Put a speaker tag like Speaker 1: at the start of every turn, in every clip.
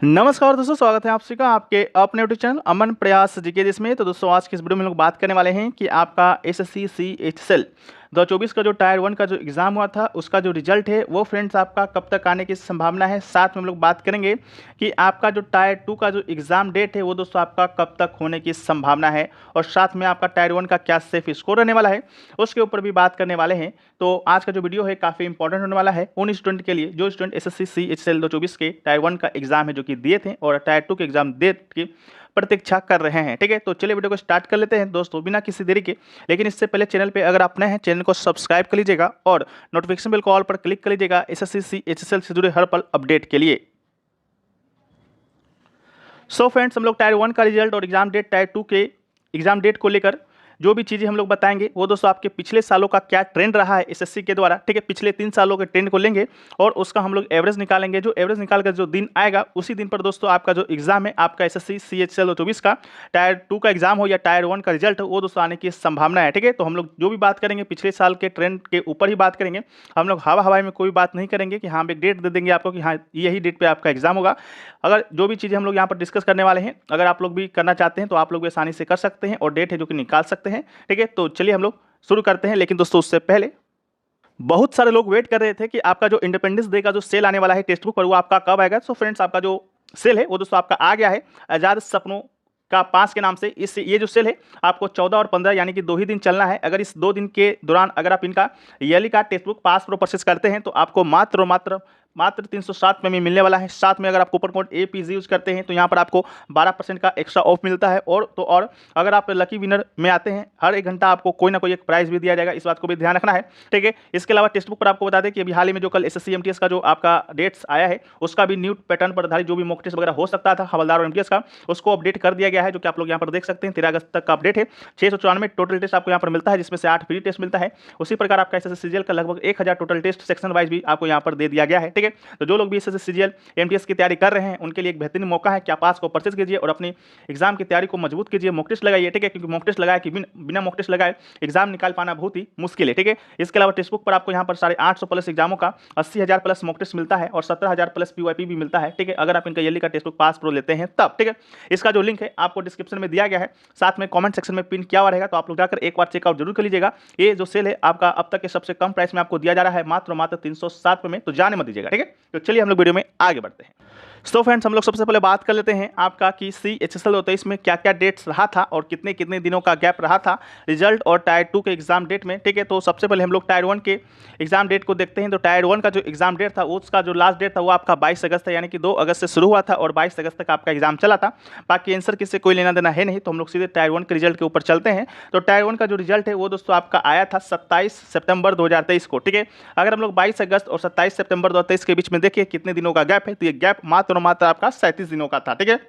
Speaker 1: नमस्कार दोस्तों, स्वागत है आप सभी का आपके अपने यूट्यूब चैनल अमन प्रयास जीके जिसमें। तो दोस्तों आज की इस वीडियो में लोग बात करने वाले हैं कि आपका एसएससी सीएचएसएल 2024 का जो टायर 1 का जो एग्ज़ाम हुआ था उसका जो रिजल्ट है वो फ्रेंड्स आपका कब तक आने की संभावना है। साथ में हम लोग बात करेंगे कि आपका जो टायर 2 का जो एग्ज़ाम डेट है वो दोस्तों आपका कब तक होने की संभावना है, और साथ में आपका टायर 1 का क्या सेफ स्कोर रहने वाला है उसके ऊपर भी बात करने वाले हैं। तो आज का जो वीडियो है काफ़ी इंपॉर्टेंट होने वाला है उन स्टूडेंट के लिए जो स्टूडेंट एसएससी सीएचएसएल 2024 के टायर 1 का एग्ज़ाम है जो कि दिए थे और टायर 2 के एग्ज़ाम दे की प्रतीक्षा कर रहे हैं। ठीक है, तो चलिए वीडियो को स्टार्ट कर लेते हैं दोस्तों बिना किसी देरी के। लेकिन इससे पहले चैनल पे अगर आप नए हैं चैनल को सब्सक्राइब कर लीजिएगा और नोटिफिकेशन बेल को ऑल पर क्लिक कर लीजिएगा एसएससी सीएचएसएल से जुड़े हर पल अपडेट के लिए। सो फ्रेंड्स, हम लोग टायर 1 का रिजल्ट और एग्जाम डेट, टायर 2 के एग्जाम डेट को लेकर जो भी चीज़ें हम लोग बताएंगे वो दोस्तों आपके पिछले सालों का क्या ट्रेंड रहा है एसएससी के द्वारा। ठीक है, पिछले 3 सालों के ट्रेंड को लेंगे और उसका हम लोग एवरेज निकालेंगे। जो एवरेज निकाल कर जो दिन आएगा उसी दिन पर दोस्तों आपका जो एग्जाम है आपका एसएससी सीएचएसएल 2024 का टायर 2 का एग्जाम हो या टायर 1 का रिजल्ट हो वो दोस्तों आने की संभावना है। ठीक है, तो हम लोग जो भी बात करेंगे पिछले साल के ट्रेंड के ऊपर ही बात करेंगे। हम लोग हवाई में कोई बात नहीं करेंगे कि हाँ एक डेट दे देंगे आपको कि हाँ यही डेट पे आपका एग्जाम होगा। अगर जो भी चीज़ें हम लोग यहाँ पर डिस्कस करने वाले हैं अगर आप लोग भी करना चाहते हैं तो आप लोग भी आसानी से कर सकते हैं और डेट है जो कि निकाल सकते हैं। ठीक है, तो चलिए हम लोग शुरू करते हैं। लेकिन दोस्तों उससे पहले बहुत सारे लोग वेट कर रहे थे कि आपका जो इंडिपेंडेंस डे का जो सेल आने वाला है टेक्स्ट बुक पर वो आपका कब आएगा। सो फ्रेंड्स, आपका जो सेल है वो दोस्तों आपका आ गया है आज़ाद सपनों का 5 के नाम से। इस ये जो सेल है आपको 14 और 15 यानी कि 2 ही दिन चलना है। अगर इस 2 दिन के दौरान अगर आप इनका ईयरली का text book pass pro purchase करते हैं तो आपको मात्र 360 में मिलने वाला है। साथ में अगर आप कूपन कोड APG यूज करते हैं तो यहाँ पर आपको 12% का एक्स्ट्रा ऑफ मिलता है। और अगर आप लकी विनर में आते हैं हर 1 घंटा आपको कोई ना कोई एक प्राइस भी दिया जाएगा, इस बात को भी ध्यान रखना है। ठीक है, इसके अलावा टेक्स्ट बुक पर आपको बता दें कि अभी हाल ही में जो कल SSC MTS का जो आपका डेट्स आया है उसका भी न्यू पैटर्न पर आधारित जो भी मॉक टेस्ट वगैरह हो सकता था हवलदार और MTS का उसको अपडेट कर दिया गया है, जो कि आप लोग यहाँ पर देख सकते हैं। 13 अगस्त तक का अपडेट है। 694 टोटल टेस्ट आपको यहाँ पर मिलता है जिसमें से 8 फ्री टेस्ट मिलता है। उसी प्रकार आपका SSC CGL का लगभग 1000 टोटल टेस्ट सेक्शन वाइज भी आपको यहाँ पर दे दिया गया है। ठीक है, तो जो लोग भी SSC CGL MTS की तैयारी कर रहे हैं उनके लिए एक बेहतरीन मौका है कि आप पास को परचेज कीजिए और अपनी एग्जाम की तैयारी को मजबूत कीजिए। मॉक टेस्ट लगाइए। ठीक है, क्योंकि मॉक टेस्ट लगाए कि बिना मॉक टेस्ट लगाए एग्जाम निकाल पाना बहुत ही मुश्किल है। ठीक है, इसके अलावा टेक्स्ट बुक पर आपको यहाँ पर 850 प्लस एग्जामों का 80,000 प्लस मॉक टेस्ट मिलता है और 17,000 प्लस PYP भी मिलता है। ठीक है, अगर आप इनका ईयरली का टेक्स्ट बुक पास प्रो लेते हैं तब। ठीक है, इसका जो लिंक है आपको डिस्क्रिप्शन में दिया गया है, साथ में कमेंट सेक्शन में पिन किया हुआ रहेगा, तो आप लोग जाकर एक बार चेकआउट जरूर कर लीजिएगा। ये जो सेल है आपका अब तक के सबसे कम प्राइस में आपको दिया जा रहा है मात्र 360 में, तो जाने मत दीजिएगा। ठीक है, तो चलिए हम लोग वीडियो में आगे बढ़ते हैं। सो फ्रेंड्स, हम लोग सबसे पहले बात कर लेते हैं आपका कि CHSL 23 में क्या क्या डेट्स रहा था और कितने कितने दिनों का गैप रहा था रिजल्ट और टायर 2 के एग्जाम डेट में। ठीक है, तो सबसे पहले हम लोग टायर 1 के एग्जाम डेट को देखते हैं। तो टायर 1 का जो एग्जाम डेट था उसका जो लास्ट डेट था वो आपका 22 अगस्त था, यानी कि 2 अगस्त से शुरू हुआ था और 22 अगस्त तक आपका एग्जाम चला था। बाकी आंसर किससे कोई लेना देना है नहीं, तो हम लोग सीधे टायर 1 के रिजल्ट के ऊपर चलते हैं। तो टायर 1 का जो रिजल्ट है वो दोस्तों आपका आया था 27 सितंबर 2023 को। ठीक है, अगर हम लोग 22 अगस्त और 27 सितंबर 2023 के बीच में देखिए कितने दिनों का गैप है, तो ये गैप मात्र आपका 37 दिनों का था। ठीक है,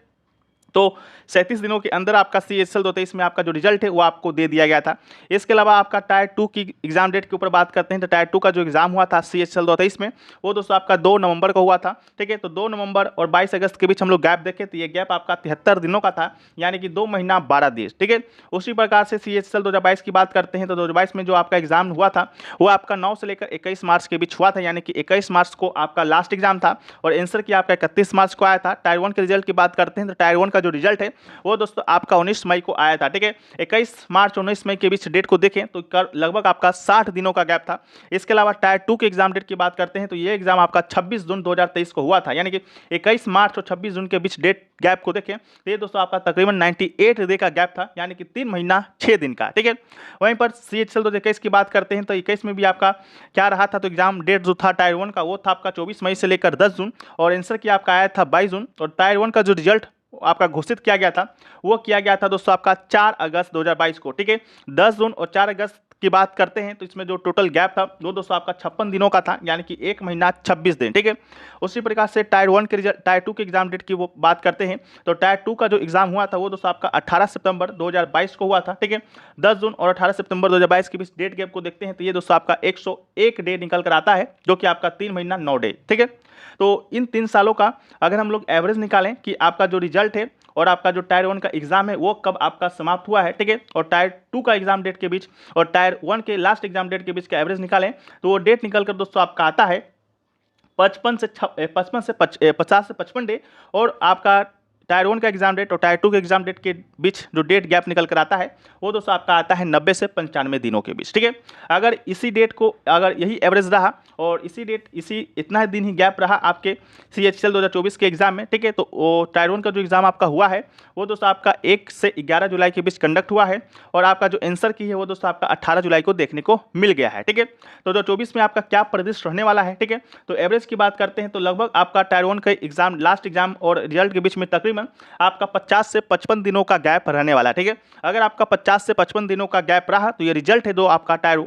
Speaker 1: तो 37 दिनों के अंदर आपका CHSL 23 में आपका जो रिजल्ट है वो आपको दे दिया गया था। इसके अलावा आपका टायर 2 की एग्जाम डेट के ऊपर बात करते हैं। तो टायर 2 का जो एग्जाम हुआ था CHSL 23 में वो दोस्तों आपका 2 नवंबर को हुआ था। ठीक है, तो 2 नवंबर और 22 अगस्त के बीच हम लोग गैप देखें तो ये गैप आपका 73 दिनों का था, यानी कि 2 महीना 12 दिन। ठीक है, उसी प्रकार से CHSL 2022 की बात करते हैं। तो 2022 में जो आपका एग्जाम हुआ था वो आपका 9 से लेकर 21 मार्च के बीच हुआ था, यानी कि 21 मार्च को आपका लास्ट एग्जाम था और आंसर की आपका 31 मार्च को आया था। टायर 1 के रिजल्ट की बात करते हैं। तो टायर 1 का जो रिजल्ट है वो दोस्तों आपका 19 मई को आया था। ठीक है, 21 मार्च 19 मई के बीच डेट को देखें तो लगभग आपका 60 दिनों का गैप था। इसके अलावा टायर 2 के एग्जाम डेट की बात करते हैं। तो ये एग्जाम आपका 26 जून 2023 को हुआ था, यानी कि 21 मार्च और 26 जून के बीच डेट गैप को देखें तो ये दोस्तों आपका तकरीबन 98 डे का गैप था, यानी कि 3 महीना 6 दिन का। ठीक है, वहीं पर CHSL 2021 की बात करते हैं। तो 21 में भी आपका क्या रहा था, तो एग्जाम डेट जो था टायर 1 का वो था आपका 24 मई से लेकर 10 जून और आंसर की आपका आया था 22 जून। और टायर 1 का जो रिजल्ट आपका घोषित किया गया था वो किया गया था दोस्तों आपका 4 अगस्त 2022 को। ठीक है, 10 जून और 4 अगस्त की बात करते हैं तो इसमें जो टोटल गैप था वो दोस्तों आपका 56 दिनों का था, यानी कि 1 महीना 26 दिन। ठीक है, उसी प्रकार से टायर 1 के रिजल्ट, टायर 2 के एग्जाम डेट की वो बात करते हैं। तो टायर 2 का जो एग्जाम हुआ था वो दोस्तों आपका 18 सितंबर 2022 को हुआ था। ठीक है, 10 जून और 18 सितंबर 2022 के बीच डेट गैप को देखते हैं तो ये दोस्तों आपका 101 डे निकल कर आता है, जो कि आपका 3 महीना 9 डे। ठीक है, तो इन 3 सालों का अगर हम लोग एवरेज निकालें कि आपका जो रिजल्ट है और आपका जो टायर 1 का एग्जाम है वो कब आपका समाप्त हुआ है। ठीक है, और टायर 2 का एग्जाम डेट के बीच और टायर 1 के लास्ट एग्जाम डेट के बीच का एवरेज निकालें तो वो डेट निकल कर दोस्तों आपका आता है 50 से 55 डे, और आपका टायर 1 का एग्जाम डेट और टायर 2 के एग्जाम डेट के बीच जो डेट गैप निकल कर आता है वो दोस्तों आपका आता है 90 से 95 दिनों के बीच, ठीक है। अगर इसी डेट को, अगर यही एवरेज रहा और इसी इतना दिन ही गैप रहा आपके CHL 2024 के एग्जाम में, ठीक है, तो वो टायर 1 का जो एग्जाम आपका हुआ है वो दोस्तों आपका 1 से 11 जुलाई के बीच कंडक्ट हुआ है, और आपका जो आंसर की है वो दोस्तों आपका 18 जुलाई को देखने को मिल गया है, ठीक है। तो 2024 में आपका क्या परिदृश्य रहने वाला है, ठीक है। तो एवरेज की बात करते हैं तो लगभग आपका टायर 1 का एग्जाम, लास्ट एग्जाम और रिजल्ट के बीच में तकरीबन आपका 50 से 55 दिनों का गैप रहने वाला है, ठीक है। अगर आपका 50 से 55 दिनों का गैप रहा तो ये रिजल्ट है जो आपका टायर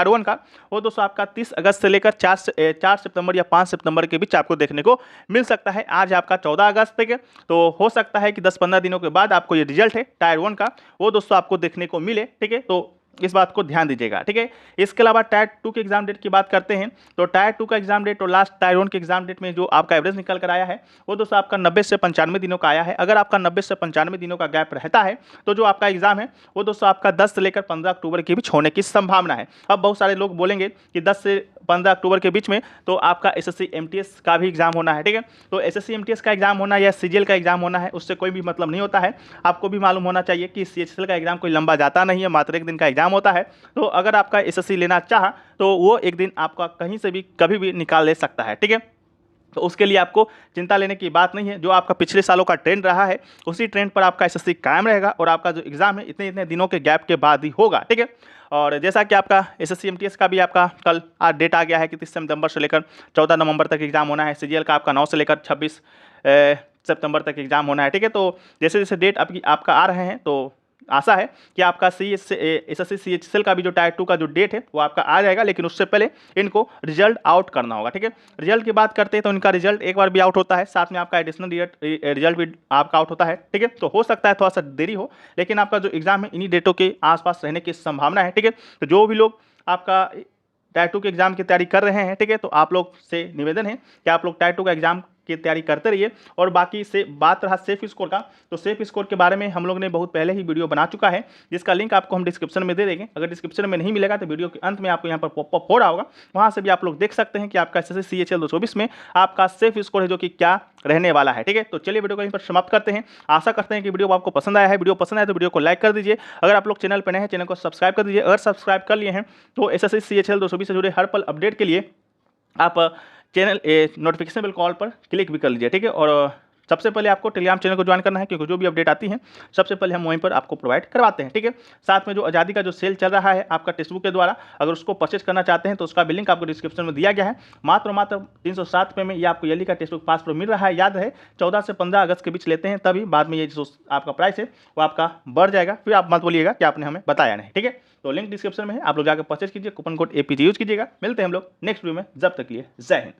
Speaker 1: 1 का वो दोस्तों आपका 30 अगस्त से लेकर 4 सितंबर या 5 सितंबर के बीच आपको देखने को मिल सकता है। आज आपका 14 अगस्त, ठीक है, तो हो सकता है कि 10-15 दिनों के बाद आपको ये रिजल्ट है टायर 1 का वो दोस्तों आपको देखने को मिले, ठीक है। तो इस बात को ध्यान दीजिएगा, ठीक है। इसके अलावा टायर 2 के एग्जाम डेट की बात करते हैं तो टायर 2 का एग्जाम डेट और लास्ट टायर 1 के एग्जाम डेट में जो आपका एवरेज निकल कर आया है वो दोस्तों आपका 90 से 95 दिनों का आया है। अगर आपका 90 से 95 दिनों का गैप रहता है तो जो आपका एग्जाम है वो दोस्तों आपका 10 से लेकर 15 अक्टूबर के बीच होने की संभावना है। अब बहुत सारे लोग बोलेंगे कि 10 से 15 अक्टूबर के बीच में तो आपका SSC MTS का भी एग्जाम होना है, ठीक है। तो SSC MTS का एग्जाम होना या CGL का एग्जाम होना है उससे कोई भी मतलब नहीं होता है। आपको भी मालूम होना चाहिए कि CHL का एग्जाम कोई लंबा जाता नहीं है, मात्र 1 दिन का एग्जाम होता है। तो अगर आपका SSC लेना चाहा तो वो 1 दिन आपका कहीं से भी कभी भी निकाल ले सकता है, ठीक है। तो उसके लिए आपको चिंता लेने की बात नहीं है। जो आपका पिछले सालों का ट्रेंड रहा है उसी ट्रेंड पर आपका SSC कायम रहेगा और आपका जो एग्जाम है इतने इतने दिनों के गैप के बाद ही होगा, ठीक है। और जैसा कि आपका SSC MTS का भी आपका कल आज डेट आ गया है कि 30 सितंबर से लेकर 14 नवंबर तक एग्जाम होना है। CGL का आपका 9 से लेकर 26 सितंबर तक एग्जाम होना है, ठीक है। तो जैसे जैसे डेट आपका आ रहे हैं तो आशा है कि आपका SSC CHL का भी जो टायर 2 का जो डेट है वो आपका आ जाएगा, लेकिन उससे पहले इनको रिजल्ट आउट करना होगा, ठीक है। रिजल्ट की बात करते हैं तो इनका रिजल्ट एक बार भी आउट होता है, साथ में आपका एडिशनल रिजल्ट भी आपका आउट होता है, ठीक है। तो हो सकता है थोड़ा सा देरी हो, लेकिन आपका जो एग्जाम है इन्हीं डेटों के आसपास रहने की संभावना है, ठीक है। तो जो भी लोग आपका टायर 2 के एग्जाम की तैयारी कर रहे हैं, ठीक है, तो आप लोग से निवेदन है कि आप लोग टायर 2 का एग्जाम की तैयारी करते रहिए। और बाकी से बात रहा सेफ स्कोर का, तो सेफ स्कोर के बारे में हम लोग ने बहुत पहले ही वीडियो बना चुका है, जिसका लिंक आपको हम डिस्क्रिप्शन में दे देंगे। अगर डिस्क्रिप्शन में नहीं मिलेगा तो वीडियो के अंत में आपको यहाँ पर पॉपअप हो रहा होगा, वहाँ से भी आप लोग देख सकते हैं कि आपका SSC CHL 2024 में आपका सेफ स्कोर है जो कि क्या रहने वाला है, ठीक है। तो चलिए वीडियो को यहीं पर समाप्त करते हैं। आशा करते हैं कि वीडियो आपको पसंद आया है। वीडियो पसंद आया तो वीडियो को लाइक कर दीजिए। अगर आप लोग चैनल पर नए हैं चैनल को सब्सक्राइब कर दीजिए। अगर सब्सक्राइब कर लिए हैं तो SSC CHL 2024 से जुड़े हर पल अपडेट के लिए आप चैनल नोटिफिकेशन बेल कॉल पर क्लिक भी कर लीजिए, ठीक है। और सबसे पहले आपको टेलीग्राम चैनल को ज्वाइन करना है, क्योंकि जो भी अपडेट आती है सबसे पहले हम वहीं पर आपको प्रोवाइड करवाते हैं, ठीक है। साथ में जो आज़ादी का जो सेल चल रहा है आपका टेक्स्ट बुक के द्वारा, अगर उसको परचेज करना चाहते हैं तो उसका भी लिंक आपको डिस्क्रिप्शन में दिया गया है। मात्र 307 रुपये में ये आपको ईयरली का टेक्स्ट बुक पास प्रो मिल रहा है। याद रहे 14 से 15 अगस्त के बीच लेते हैं, तभी बाद में ये जो आपका प्राइस है वो आपका बढ़ जाएगा, फिर आप मत बोलिएगा कि आपने हमें बताया नहीं, ठीक है। तो लिंक डिस्क्रिप्शन में है, आप लोग जाकर परचेज कीजिए, कूपन कोड APG यूज कीजिएगा। मिलते हैं हम लोग नेक्स्ट वीडियो में, जब तक के लिए जय हिंद।